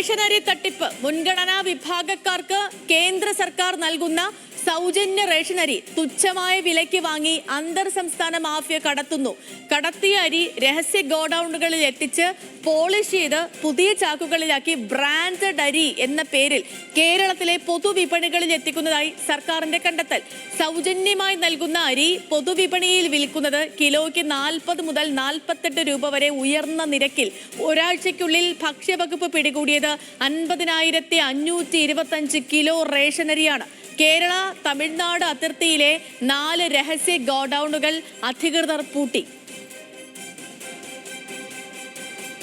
Ration അരി തട്ടിപ്പ് മുൻഗണനാ വിഭാഗക്കാർക്ക് കേന്ദ്ര സർക്കാർ നൽകുന്ന സൗജന്യ റേഷൻ അരി തുച്ഛമായ വിലയ്ക്ക് വാങ്ങി അന്തർ സംസ്ഥാന മാഫിയ കടത്തുന്നു. കടത്തിയ അരി രഹസ്യ ഗോഡൌണുകളിൽ എത്തിച്ച് പോളിഷ് ചെയ്ത് പുതിയ ചാക്കുകളിലാക്കി ബ്രാൻഡഡ് അരി എന്ന പേരിൽ കേരളത്തിലെ പൊതുവിപണികളിൽ എത്തിക്കുന്നതായി സർക്കാരിന്റെ കണ്ടെത്തൽ. സൗജന്യമായി നൽകുന്ന അരി പൊതുവിപണിയിൽ വിൽക്കുന്നത് കിലോയ്ക്ക് 40 മുതൽ 48 രൂപ വരെ ഉയർന്ന നിരക്കിൽ. ഒരാഴ്ചയ്ക്കുള്ളിൽ ഭക്ഷ്യവകുപ്പ് പിടികൂടിയത് 50,525 കിലോ റേഷൻ അരിയാണ്. കേരള തമിഴ്നാട് അതിർത്തിയിലെ 4 രഹസ്യ ഗോഡൌണുകൾ അധികൃതർ പൂട്ടി.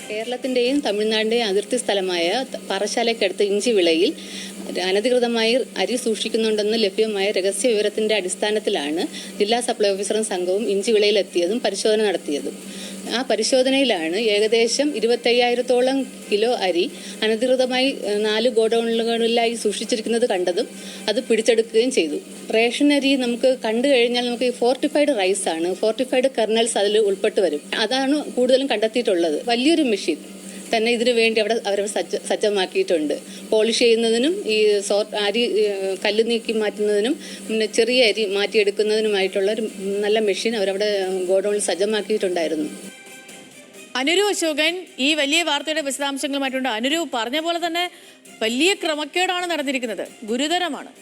കേരളത്തിന്റെയും തമിഴ്നാടിന്റെയും അതിർത്തി സ്ഥലമായ പാറശാലയ്ക്കടുത്ത് ഇഞ്ചിവിളയിൽ അനധികൃതമായി അരി സൂക്ഷിക്കുന്നുണ്ടെന്ന് ലഭ്യമായ രഹസ്യ വിവരത്തിന്റെ അടിസ്ഥാനത്തിലാണ് ജില്ലാ സപ്ലൈ ഓഫീസറും സംഘവും ഇഞ്ചിവിളയിൽ എത്തിയതും പരിശോധന നടത്തിയതും. ആ പരിശോധനയിലാണ് ഏകദേശം 25,000-ഓളം കിലോ അരി അനധികൃതമായി 4 ഗോഡൌണുകളിലായി സൂക്ഷിച്ചിരിക്കുന്നത് കണ്ടതും അത് പിടിച്ചെടുക്കുകയും ചെയ്തു. റേഷൻ അരി നമുക്ക് കണ്ടു കഴിഞ്ഞാൽ നമുക്ക് ഫോർട്ടിഫൈഡ് റൈസ് ആണ്, ഫോർട്ടിഫൈഡ് കെർണൽസ് അതിൽ ഉൾപ്പെട്ട് വരും. അതാണ് കൂടുതലും കണ്ടെത്തിയിട്ടുള്ളത്. വലിയൊരു മെഷീൻ തന്നെ ഇതിനു വേണ്ടി അവർ സജ്ജമാക്കിയിട്ടുണ്ട്. പോളിഷ് ചെയ്യുന്നതിനും ഈ അരി കല്ല് നീക്കി മാറ്റുന്നതിനും പിന്നെ ചെറിയ അരി മാറ്റിയെടുക്കുന്നതിനുമായിട്ടുള്ള ഒരു നല്ല മെഷീൻ അവരവിടെ ഗോഡൌണിൽ സജ്ജമാക്കിയിട്ടുണ്ടായിരുന്നു. അനുരു അശോകൻ ഈ വലിയ വാർത്തയുടെ വിശദാംശങ്ങളുമായിട്ടുണ്ട്. അനുരു പറഞ്ഞ പോലെ തന്നെ വലിയ ക്രമക്കേടാണ് നടന്നിരിക്കുന്നത്, ഗുരുതരമാണ്.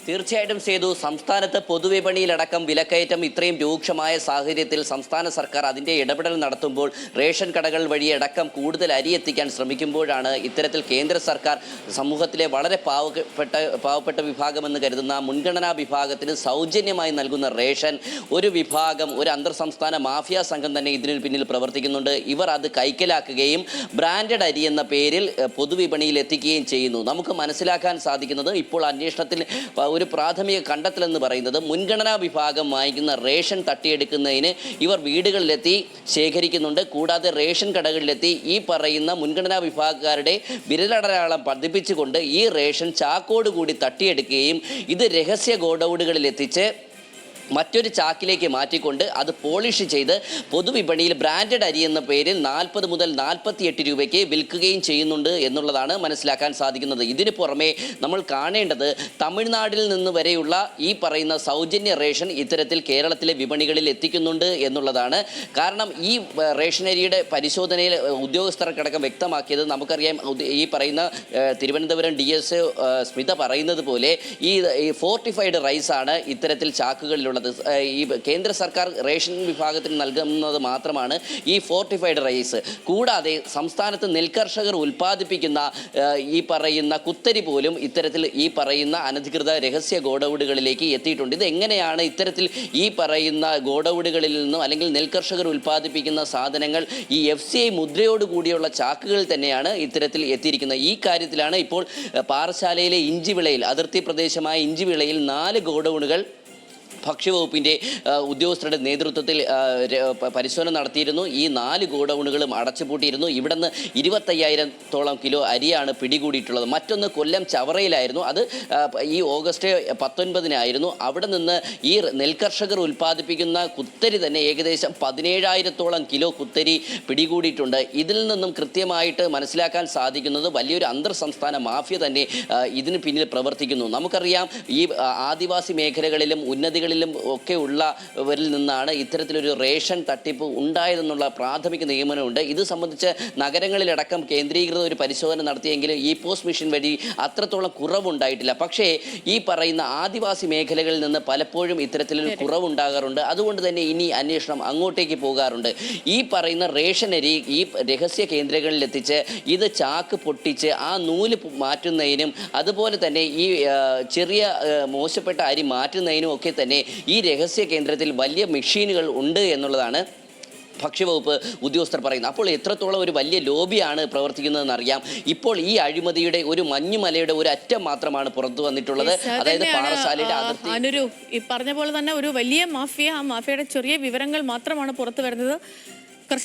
തീർച്ചയായിട്ടും സേതു, സംസ്ഥാനത്ത് പൊതുവിപണിയിലടക്കം വിലക്കയറ്റം ഇത്രയും രൂക്ഷമായ സാഹചര്യത്തിൽ സംസ്ഥാന സർക്കാർ അതിൻ്റെ ഇടപെടൽ നടത്തുമ്പോൾ റേഷൻ കടകൾ വഴിയടക്കം കൂടുതൽ അരി എത്തിക്കാൻ ശ്രമിക്കുമ്പോഴാണ് ഇത്തരത്തിൽ കേന്ദ്ര സർക്കാർ സമൂഹത്തിലെ വളരെ പാവപ്പെട്ട വിഭാഗമെന്ന് കരുതുന്ന മുൻഗണനാ വിഭാഗത്തിന് സൗജന്യമായി നൽകുന്ന റേഷൻ ഒരു വിഭാഗം, ഒരു അന്തർ സംസ്ഥാന മാഫിയ സംഘം തന്നെ ഇതിനു പിന്നിൽ പ്രവർത്തിക്കുന്നുണ്ട്. ഇവർ അത് കൈക്കലാക്കുകയും ബ്രാൻഡഡ് അരി എന്ന പേരിൽ പൊതുവിപണിയിൽ എത്തിക്കുകയും ചെയ്യുന്നു. നമുക്ക് മനസ്സിലാക്കാൻ സാധിക്കുന്നത് ഇപ്പോൾ അന്വേഷണത്തിൽ ഒരു പ്രാഥമിക കണ്ടെത്തലെന്ന് പറയുന്നത് മുൻഗണനാ വിഭാഗം വാങ്ങിക്കുന്ന റേഷൻ തട്ടിയെടുക്കുന്നതിന് ഇവർ വീടുകളിലെത്തി ശേഖരിക്കുന്നുണ്ട്. കൂടാതെ റേഷൻ കടകളിലെത്തി ഈ പറയുന്ന മുൻഗണനാ വിഭാഗക്കാരുടെ വിരലടയാളം പതിപ്പിച്ചുകൊണ്ട് ഈ റേഷൻ ചാക്കോടുകൂടി തട്ടിയെടുക്കുകയും ഇത് രഹസ്യ ഗോഡൌണുകളിൽ എത്തിച്ച് മറ്റൊരു ചാക്കിലേക്ക് മാറ്റിക്കൊണ്ട് അത് പോളിഷ് ചെയ്ത് പൊതുവിപണിയിൽ ബ്രാൻഡഡ് അരി എന്ന പേരിൽ 40 മുതൽ 48 രൂപയ്ക്ക് വിൽക്കുകയും ചെയ്യുന്നുണ്ട് എന്നുള്ളതാണ് മനസ്സിലാക്കാൻ സാധിക്കുന്നത്. ഇതിന് പുറമെ നമ്മൾ കാണേണ്ടത് തമിഴ്നാട്ടിൽ നിന്ന് വരെയുള്ള ഈ പറയുന്ന സൗജന്യ റേഷൻ ഇത്തരത്തിൽ കേരളത്തിലെ വിപണികളിൽ എത്തിക്കുന്നുണ്ട് എന്നുള്ളതാണ്. കാരണം ഈ റേഷനരിയുടെ പരിശോധനയിൽ ഉദ്യോഗസ്ഥർക്കടക്കം വ്യക്തമാക്കിയത് നമുക്കറിയാം. ഈ പറയുന്ന തിരുവനന്തപുരം DSO സ്മിത പറയുന്നത് പോലെ ഈ ഫോർട്ടിഫൈഡ് റൈസാണ് ഇത്തരത്തിൽ ചാക്കുകളിലുള്ള ഈ കേന്ദ്ര സർക്കാർ റേഷൻ വിഭാഗത്തിന് നൽകുന്നത് മാത്രമാണ് ഈ ഫോർട്ടിഫൈഡ് റൈസ്. കൂടാതെ സംസ്ഥാനത്ത് നെൽകർഷകർ ഉൽപ്പാദിപ്പിക്കുന്ന ഈ പറയുന്ന കുത്തരി പോലും ഇത്തരത്തിൽ ഈ പറയുന്ന അനധികൃത രഹസ്യ ഗോഡൌണുകളിലേക്ക് എത്തിയിട്ടുണ്ട്. ഇത് എങ്ങനെയാണ് ഇത്തരത്തിൽ ഈ പറയുന്ന ഗോഡൌണുകളിൽ നിന്നും അല്ലെങ്കിൽ നെൽകർഷകർ ഉൽപ്പാദിപ്പിക്കുന്ന സാധനങ്ങൾ ഈ FCI മുദ്രയോടുകൂടിയുള്ള ചാക്കുകളിൽ തന്നെയാണ് ഇത്തരത്തിൽ എത്തിയിരിക്കുന്നത്. ഈ കാര്യത്തിലാണ് ഇപ്പോൾ പാറശാലയിലെ ഇഞ്ചിവിളയിൽ, അതിർത്തി പ്രദേശമായ ഇഞ്ചിവിളയിൽ 4 ഗോഡൌണുകൾ ഭക്ഷ്യവകുപ്പിൻ്റെ ഉദ്യോഗസ്ഥരുടെ നേതൃത്വത്തിൽ പരിശോധന നടത്തിയിരുന്നു. ഈ 4 ഗോഡൌണുകളും അടച്ചുപൂട്ടിയിരുന്നു. ഇവിടെ നിന്ന് 25,000-ഓളം കിലോ അരിയാണ് പിടികൂടിയിട്ടുള്ളത്. മറ്റൊന്ന് കൊല്ലം ചവറയിലായിരുന്നു. അത് ഈ ഓഗസ്റ്റ് 19-നായിരുന്നു. അവിടെ നിന്ന് ഈ നെൽകർഷകർ ഉൽപ്പാദിപ്പിക്കുന്ന കുത്തരി തന്നെ ഏകദേശം 17,000-ഓളം കിലോ കുത്തരി പിടികൂടിയിട്ടുണ്ട്. ഇതിൽ നിന്നും കൃത്യമായിട്ട് മനസ്സിലാക്കാൻ സാധിക്കുന്നത് വലിയൊരു അന്തർ സംസ്ഥാന മാഫിയ തന്നെ ഇതിന് പിന്നിൽ പ്രവർത്തിക്കുന്നു. നമുക്കറിയാം, ഈ ആദിവാസി മേഖലകളിലും ഉന്നതികളിലും ഒക്കെ ഉള്ളവരിൽ നിന്നാണ് ഇത്തരത്തിലൊരു റേഷൻ തട്ടിപ്പ് ഉണ്ടായതെന്നുള്ള പ്രാഥമിക നിഗമനമുണ്ട്. ഇത് സംബന്ധിച്ച് നഗരങ്ങളിലടക്കം കേന്ദ്രീകൃത ഒരു പരിശോധന നടത്തിയെങ്കിലും ഈ പോസ്റ്റ് മെഷീൻ വഴി അത്രത്തോളം കുറവുണ്ടായിട്ടില്ല. പക്ഷേ ഈ പറയുന്ന ആദിവാസി മേഖലകളിൽ നിന്ന് പലപ്പോഴും ഇത്തരത്തിലൊരു കുറവുണ്ടാകാറുണ്ട്. അതുകൊണ്ട് തന്നെ ഇനി അന്വേഷണം അങ്ങോട്ടേക്ക് പോകാറുണ്ട്. ഈ പറയുന്ന റേഷൻ അരി ഈ രഹസ്യ കേന്ദ്രങ്ങളിൽ എത്തിച്ച് ഇത് ചാക്ക് പൊട്ടിച്ച് ആ നൂല് മാറ്റുന്നതിനും അതുപോലെ തന്നെ ഈ ചെറിയ മോശപ്പെട്ട അരി മാറ്റുന്നതിനും ഒക്കെ തന്നെ ഈ രഹസ്യ കേന്ദ്രത്തിൽ വലിയ മെഷീനുകൾ ഉണ്ട് എന്നുള്ളതാണ് ഭക്ഷ്യവകുപ്പ് ഉദ്യോഗസ്ഥർ പറയുന്നത്. അപ്പോൾ എത്രത്തോളം ഒരു വലിയ ലോബിയാണ് പ്രവർത്തിക്കുന്നതെന്ന് അറിയാം. ഇപ്പോൾ ഈ അഴിമതിയുടെ ഒരു മഞ്ഞുമലയുടെ ഒരു അറ്റം മാത്രമാണ് പുറത്തു വന്നിട്ടുള്ളത്. അതായത് പാറശാലയുടെ അതിർത്തി. അനുരു ഈ പറഞ്ഞ പോലെ തന്നെ ഒരു വലിയ മാഫിയ, ആ മാഫിയയുടെ ചെറിയ വിവരങ്ങൾ മാത്രമാണ് പുറത്തു വരുന്നത്.